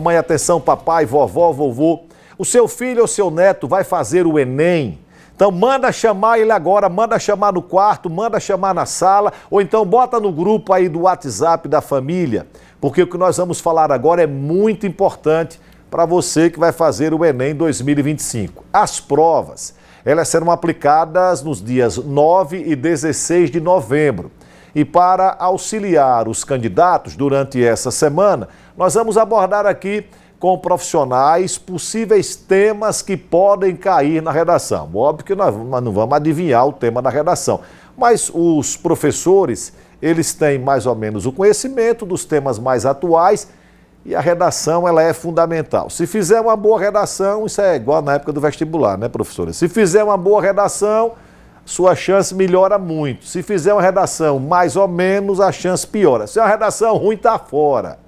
Mãe, atenção, papai, vovó, vovô. O seu filho ou seu neto vai fazer o Enem. Então manda chamar ele agora, manda chamar no quarto, manda chamar na sala, ou então bota no grupo aí do WhatsApp da família, porque o que nós vamos falar agora é muito importante para você que vai fazer o Enem 2025. As provas, elas serão aplicadas nos dias 9 e 16 de novembro. E para auxiliar os candidatos durante essa semana, nós vamos abordar aqui com profissionais possíveis temas que podem cair na redação. Óbvio que nós não vamos adivinhar o tema da redação, mas os professores, eles têm mais ou menos o conhecimento dos temas mais atuais e a redação ela é fundamental. Se fizer uma boa redação, isso é igual na época do vestibular, né, professora? Se fizer uma boa redação, sua chance melhora muito. Se fizer uma redação mais ou menos, a chance piora. Se é uma redação ruim, está fora.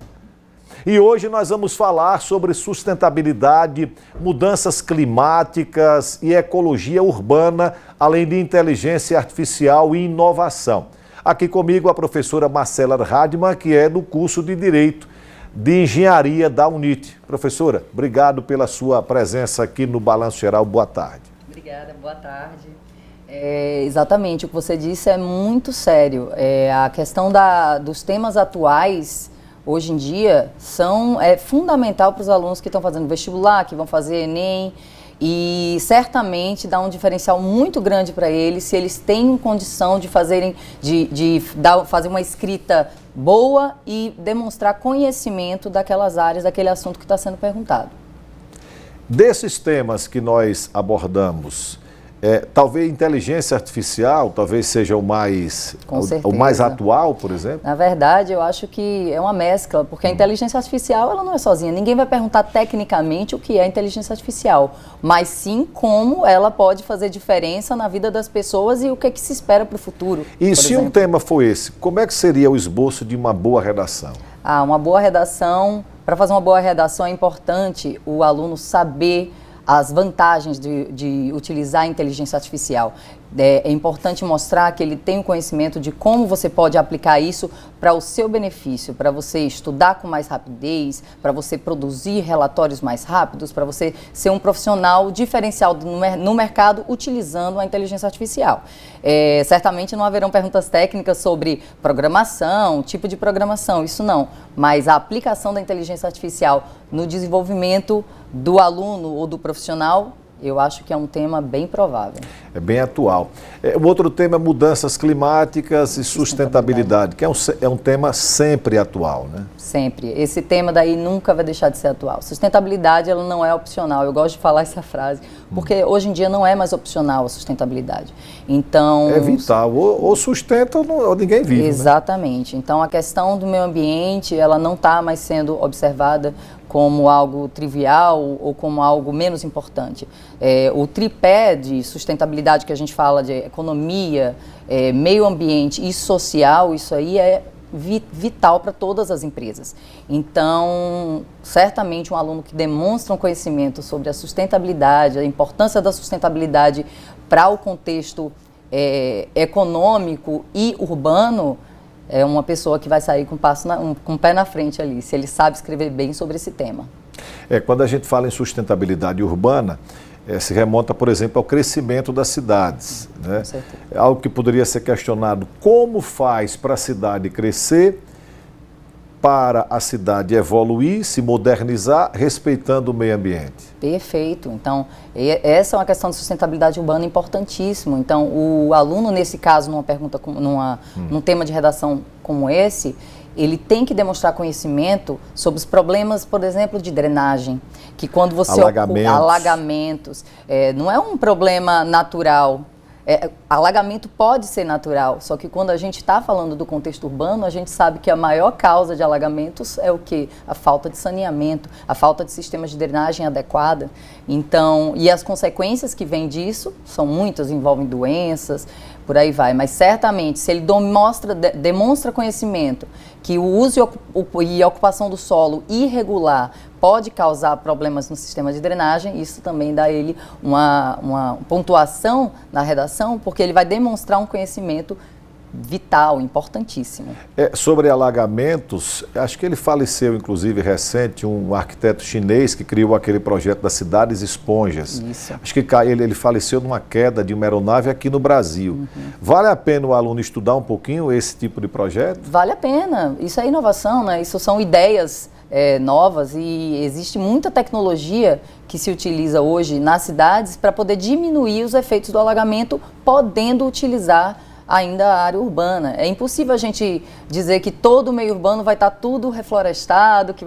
E hoje nós vamos falar sobre sustentabilidade, mudanças climáticas e ecologia urbana, além de inteligência artificial e inovação. Aqui comigo a professora Marcela Radman, que é do curso de Direito de Engenharia da UNIT. Professora, obrigado pela sua presença aqui no Balanço Geral. Boa tarde. Obrigada, boa tarde. Exatamente, o que você disse é muito sério. A questão dos temas atuais, hoje em dia, é fundamental para os alunos que estão fazendo vestibular, que vão fazer Enem, e certamente dá um diferencial muito grande para eles se eles têm condição de fazer uma escrita boa e demonstrar conhecimento daquelas áreas, daquele assunto que está sendo perguntado. Desses temas que nós abordamos, talvez inteligência artificial, talvez seja o mais atual, por exemplo? Na verdade, eu acho que é uma mescla, porque a inteligência artificial ela não é sozinha. Ninguém vai perguntar tecnicamente o que é inteligência artificial, mas sim como ela pode fazer diferença na vida das pessoas e o que é que se espera para o futuro. E se um tema for esse, como é que seria o esboço de uma boa redação? Uma boa redação, para fazer uma boa redação é importante o aluno saber as vantagens de utilizar a inteligência artificial. É importante mostrar que ele tem o conhecimento de como você pode aplicar isso para o seu benefício, para você estudar com mais rapidez, para você produzir relatórios mais rápidos, para você ser um profissional diferencial no mercado utilizando a inteligência artificial. Certamente não haverão perguntas técnicas sobre programação, tipo de programação, isso não, mas a aplicação da inteligência artificial no desenvolvimento do aluno ou do profissional, eu acho que é um tema bem provável. É bem atual. O outro tema é mudanças climáticas e sustentabilidade, que é um tema sempre atual, né? Sempre. Esse tema daí nunca vai deixar de ser atual. Sustentabilidade, ela não é opcional. Eu gosto de falar essa frase, porque hoje em dia não é mais opcional a sustentabilidade. Então... É vital. Ou sustenta ou ninguém vive. Exatamente. Né? Então, a questão do meio ambiente, ela não está mais sendo observada como algo trivial ou como algo menos importante. O tripé de sustentabilidade que a gente fala de economia, meio ambiente e social, isso aí é vital para todas as empresas. Então, certamente um aluno que demonstra um conhecimento sobre a sustentabilidade, a importância da sustentabilidade para o contexto econômico e urbano, é uma pessoa que vai sair com o pé na frente ali, se ele sabe escrever bem sobre esse tema. Quando a gente fala em sustentabilidade urbana, se remonta, por exemplo, ao crescimento das cidades. Né? Com certeza. É algo que poderia ser questionado: como faz para a cidade crescer, para a cidade evoluir, se modernizar, respeitando o meio ambiente? Perfeito. Então, essa é uma questão de sustentabilidade urbana importantíssima. Então, o aluno, nesse caso, num tema de redação como esse, ele tem que demonstrar conhecimento sobre os problemas, por exemplo, de drenagem, que quando você... Alagamentos. Não é um problema natural. Alagamento pode ser natural, só que quando a gente está falando do contexto urbano, a gente sabe que a maior causa de alagamentos é o quê? A falta de saneamento, a falta de sistemas de drenagem adequada. Então, e as consequências que vêm disso são muitas, envolvem doenças, por aí vai. Mas certamente, se ele demonstra conhecimento que o uso e a ocupação do solo irregular pode causar problemas no sistema de drenagem, isso também dá a ele uma pontuação na redação, porque ele vai demonstrar um conhecimento vital, importantíssimo. Sobre alagamentos, acho que ele faleceu, inclusive, recente, um arquiteto chinês que criou aquele projeto das cidades esponjas. Isso. Acho que ele faleceu numa queda de uma aeronave aqui no Brasil. Vale a pena o aluno estudar um pouquinho esse tipo de projeto? Vale a pena. Isso é inovação, né? Isso são ideias novas e existe muita tecnologia que se utiliza hoje nas cidades para poder diminuir os efeitos do alagamento, podendo utilizar ainda a área urbana. É impossível a gente dizer que todo o meio urbano vai estar tudo reflorestado, que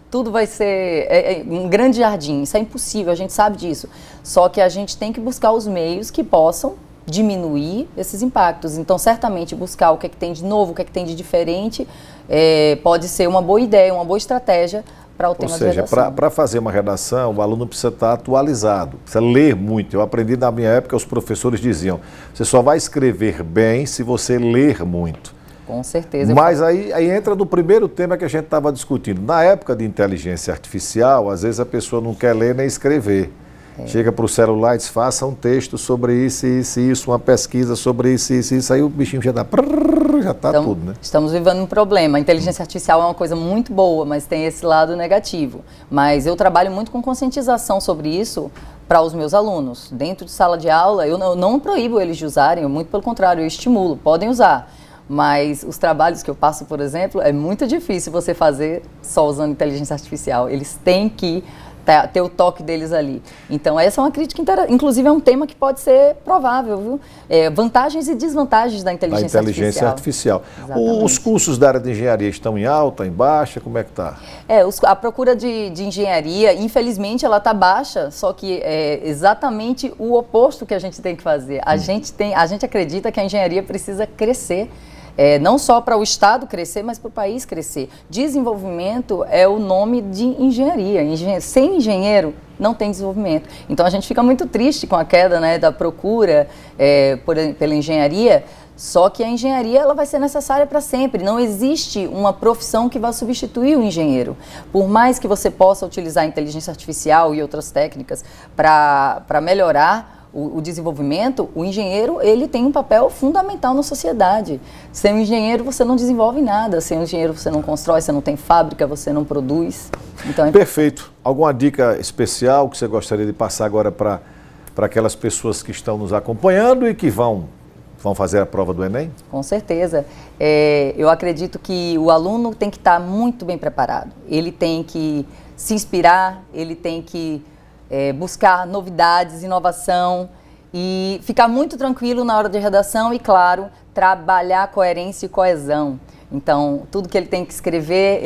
tudo vai ser um grande jardim. Isso é impossível, a gente sabe disso. Só que a gente tem que buscar os meios que possam diminuir esses impactos. Então, certamente, buscar o que é que tem de novo, o que é que tem de diferente, pode ser uma boa ideia, uma boa estratégia para o tema de redação. Ou seja, para fazer uma redação, o aluno precisa estar atualizado, precisa ler muito. Eu aprendi na minha época, os professores diziam, você só vai escrever bem se você ler muito. Com certeza. Mas aí entra no primeiro tema que a gente estava discutindo. Na época de inteligência artificial, às vezes a pessoa não quer ler nem escrever. Chega para o celular e diz, faça um texto sobre isso, uma pesquisa sobre isso, aí o bichinho já está então, tudo, né? Estamos vivendo um problema. A inteligência artificial é uma coisa muito boa, mas tem esse lado negativo. Mas eu trabalho muito com conscientização sobre isso para os meus alunos. Dentro de sala de aula, eu não proíbo eles de usarem, muito pelo contrário, eu estimulo, podem usar. Mas os trabalhos que eu passo, por exemplo, é muito difícil você fazer só usando inteligência artificial. Eles têm que ter o toque deles ali. Então, essa é uma crítica, inclusive é um tema que pode ser provável, viu? Vantagens e desvantagens da inteligência artificial. Os cursos da área de engenharia estão em alta, em baixa, como é que está? A procura de engenharia, infelizmente, ela está baixa, só que é exatamente o oposto que a gente tem que fazer. A gente acredita que a engenharia precisa crescer. Não só para o Estado crescer, mas para o país crescer. Desenvolvimento é o nome de engenharia. Sem engenheiro, não tem desenvolvimento. Então, a gente fica muito triste com a queda, né, da procura pela engenharia, só que a engenharia ela vai ser necessária para sempre. Não existe uma profissão que vá substituir o engenheiro. Por mais que você possa utilizar a inteligência artificial e outras técnicas para melhorar o desenvolvimento, o engenheiro ele tem um papel fundamental na sociedade. Sem um engenheiro você não desenvolve nada, sem um engenheiro você não constrói, você não tem fábrica, você não produz. Então, Perfeito. Alguma dica especial que você gostaria de passar agora para aquelas pessoas que estão nos acompanhando e que vão fazer a prova do Enem? Com certeza. Eu acredito que o aluno tem que estar muito bem preparado. Ele tem que se inspirar, ele tem que buscar novidades, inovação e ficar muito tranquilo na hora de redação e, claro, trabalhar coerência e coesão. Então, tudo que ele tem que escrever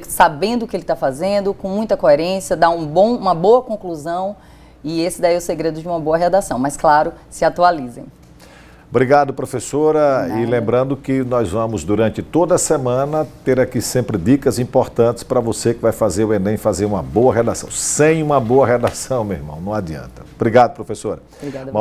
sabendo o que ele está fazendo, com muita coerência, dar uma boa conclusão e esse daí é o segredo de uma boa redação. Mas, claro, se atualizem. Obrigado, professora. E lembrando que nós vamos, durante toda a semana, ter aqui sempre dicas importantes para você que vai fazer o Enem, fazer uma boa redação. Sem uma boa redação, meu irmão, não adianta. Obrigado, professora. Obrigada.